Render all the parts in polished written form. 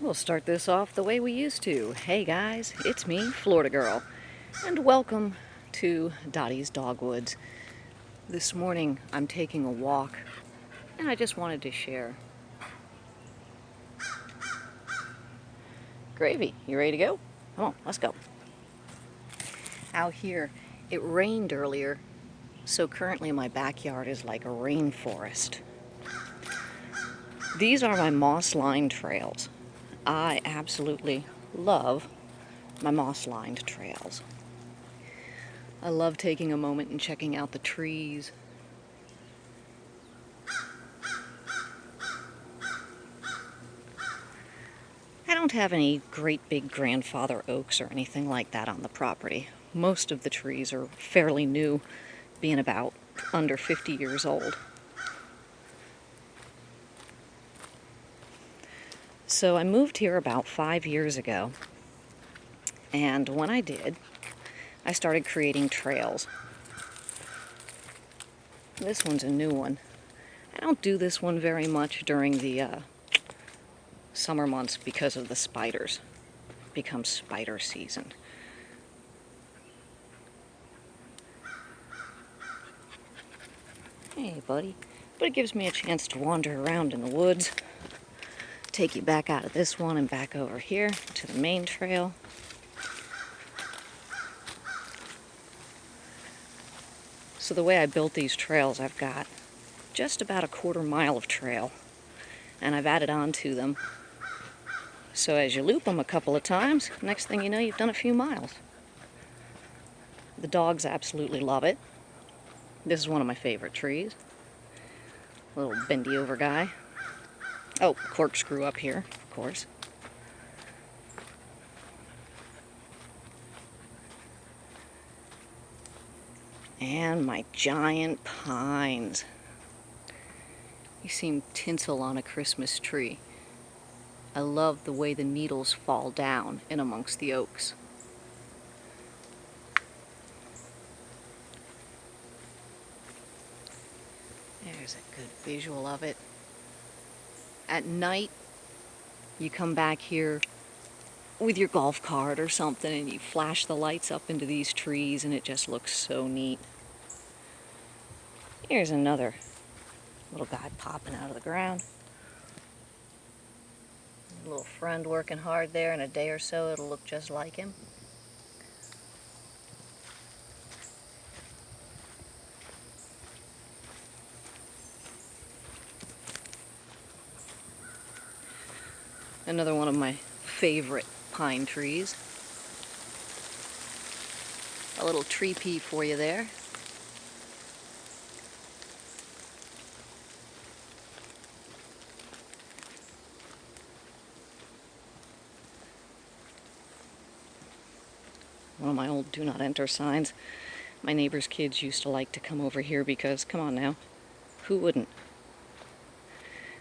We'll start this off the way we used to. Hey guys, it's me, Florida Girl, and welcome to Dottie's Dogwoods. This morning I'm taking a walk, and I just wanted to share. Gravy, you ready to go? Come on, let's go. Out here, it rained earlier, so currently my backyard is like a rainforest. These are my moss-lined trails. I absolutely love my moss-lined trails. I love taking a moment and checking out the trees. I don't have any great big grandfather oaks or anything like that on the property. Most of the trees are fairly new, being about under 50 years old. So I moved here about 5 years ago, and when I did, I started creating trails. This one's a new one. I don't do this one very much during the summer months because of the spiders. It becomes spider season. Hey, buddy. But it gives me a chance to wander around in the woods. Take you back out of this one and back over here to the main trail. So the way I built these trails, I've got just about a quarter-mile of trail, and I've added on to them. So as you loop them a couple of times, next thing you know, you've done a few miles. The dogs absolutely love it. This is one of my favorite trees. Little bendy over guy. Oh, corkscrew up here, of course. And my giant pines. You seem tinsel on a Christmas tree. I love the way the needles fall down in amongst the oaks. There's a good visual of it. At night, you come back here with your golf cart or something and you flash the lights up into these trees and it just looks so neat. Here's another little guy popping out of the ground. A little friend working hard there. In a day or so it'll look just like him. Another one of my favorite pine trees. A little tree pea for you there. One of my old do not enter signs. My neighbor's kids used to like to come over here because, come on now, who wouldn't?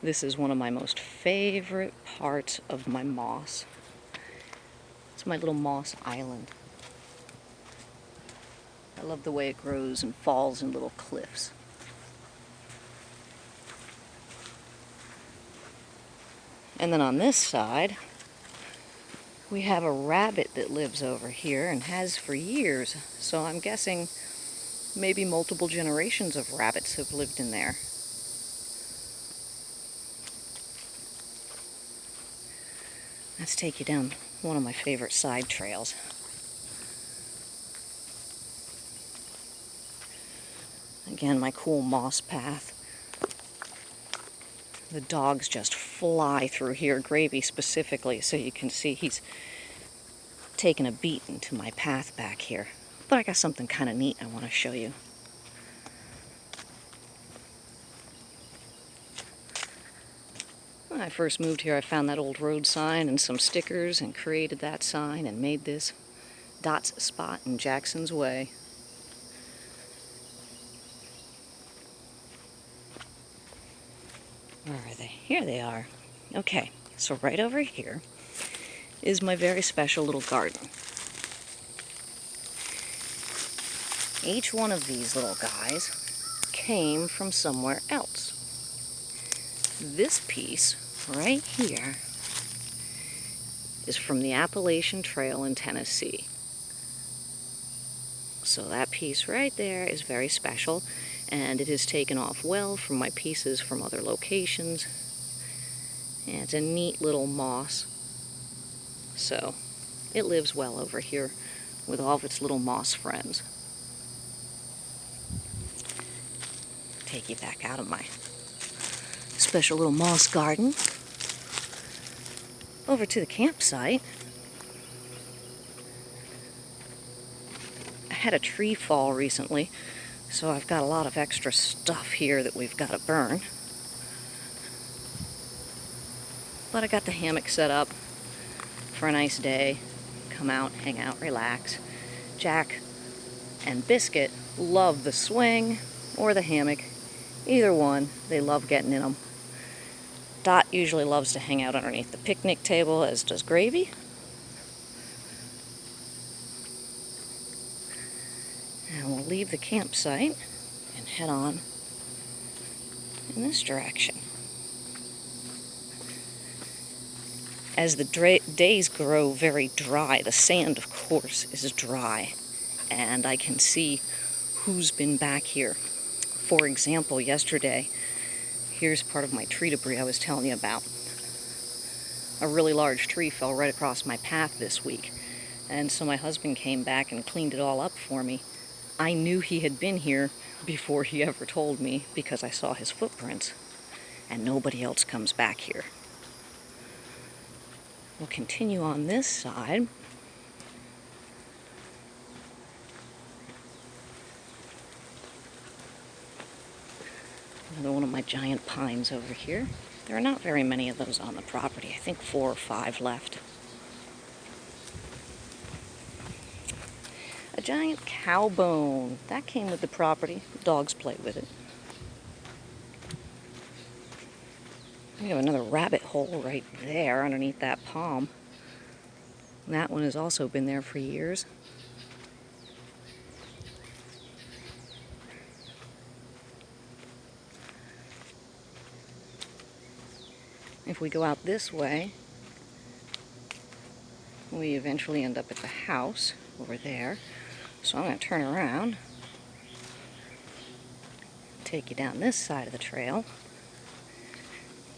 This is one of my most favorite parts of my moss. It's my little moss island. I love the way it grows and falls in little cliffs. And then on this side, we have a rabbit that lives over here and has for years. So I'm guessing maybe multiple generations of rabbits have lived in there. Let's take you down one of my favorite side trails. Again, my cool moss path. The dogs just fly through here, Gravy specifically, so you can see he's taking a beat into my path back here. But I got something kind of neat I want to show you. When I first moved here, I found that old road sign and some stickers and created that sign and made this Dot's spot in Jackson's Way. Where are they? Here they are. Okay, so right over here is my very special little garden. Each one of these little guys came from somewhere else. This piece right here is from the Appalachian Trail in Tennessee. So that piece right there is very special, and it has taken off well from my pieces from other locations. And it's a neat little moss. So it lives well over here with all of its little moss friends. Take you back out of my special little moss garden over to the campsite. I had a tree fall recently, so I've got a lot of extra stuff here that we've got to burn. But I got the hammock set up for a nice day. Come out, hang out, relax. Jack and Biscuit love the swing or the hammock. Either one, they love getting in them. Dot usually loves to hang out underneath the picnic table, as does Gravy. And we'll leave the campsite and head on in this direction. As the days grow very dry, the sand, of course, is dry, and I can see who's been back here. For example, yesterday, here's part of my tree debris I was telling you about. A really large tree fell right across my path this week, and so my husband came back and cleaned it all up for me. I knew he had been here before he ever told me because I saw his footprints, and nobody else comes back here. We'll continue on this side. Another one of my giant pines over here. There are not very many of those on the property. I think 4 or 5 left. A giant cow bone. That came with the property. The dogs play with it. We have another rabbit hole right there underneath that palm. That one has also been there for years. If we go out this way, we eventually end up at the house over there. So I'm going to turn around, take you down this side of the trail,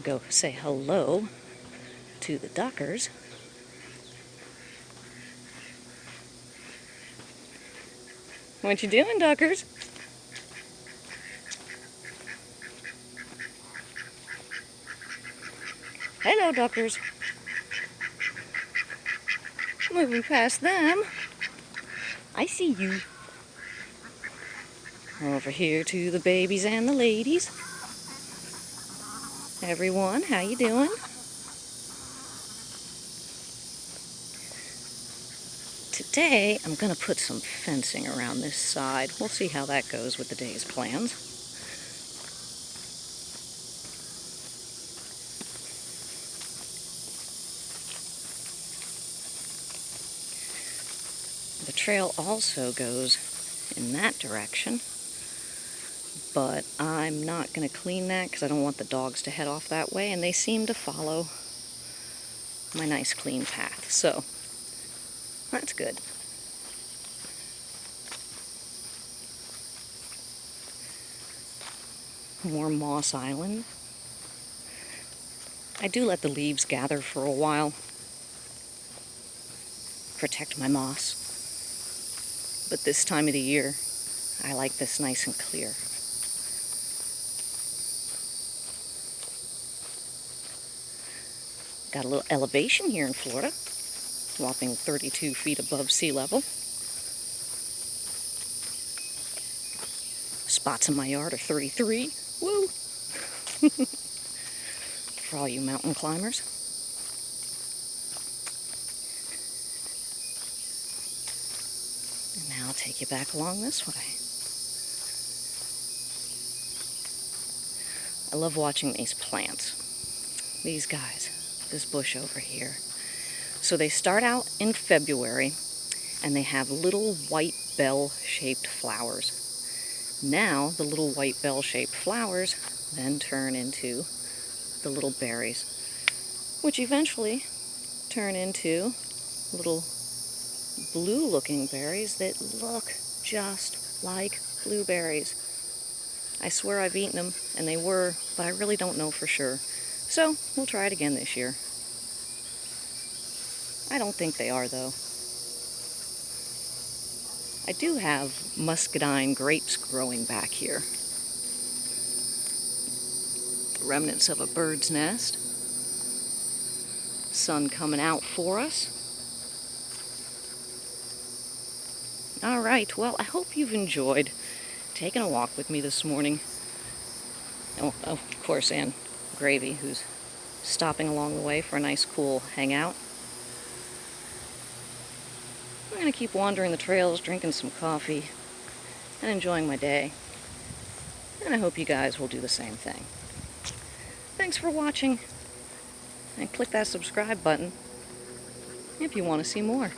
go say hello to the duckers. What you doing, duckers? Hello, duckers. Moving past them. I see you. Over here to the babies and the ladies. Everyone, how you doing? Today, I'm going to put some fencing around this side. We'll see how that goes with the day's plans. The trail also goes in that direction, but I'm not going to clean that because I don't want the dogs to head off that way, and they seem to follow my nice clean path, so that's good. More Moss Island. I do let the leaves gather for a while, protect my moss. But this time of the year, I like this nice and clear. Got a little elevation here in Florida, whopping 32 feet above sea level. Spots in my yard are 33. Woo! For all you mountain climbers. And now I'll take you back along this way. I love watching these plants. These guys. This bush over here. So they start out in February, and they have little white bell-shaped flowers. Now, the little white bell-shaped flowers then turn into the little berries, which eventually turn into little blue-looking berries that look just like blueberries. I swear I've eaten them, and they were, but I really don't know for sure. So, we'll try it again this year. I don't think they are, though. I do have muscadine grapes growing back here. Remnants of a bird's nest. Sun coming out for us. Alright, well, I hope you've enjoyed taking a walk with me this morning. Oh, of course, and Gravy, who's stopping along the way for a nice, cool hangout. I'm going to keep wandering the trails, drinking some coffee, and enjoying my day. And I hope you guys will do the same thing. Thanks for watching, and click that subscribe button if you want to see more.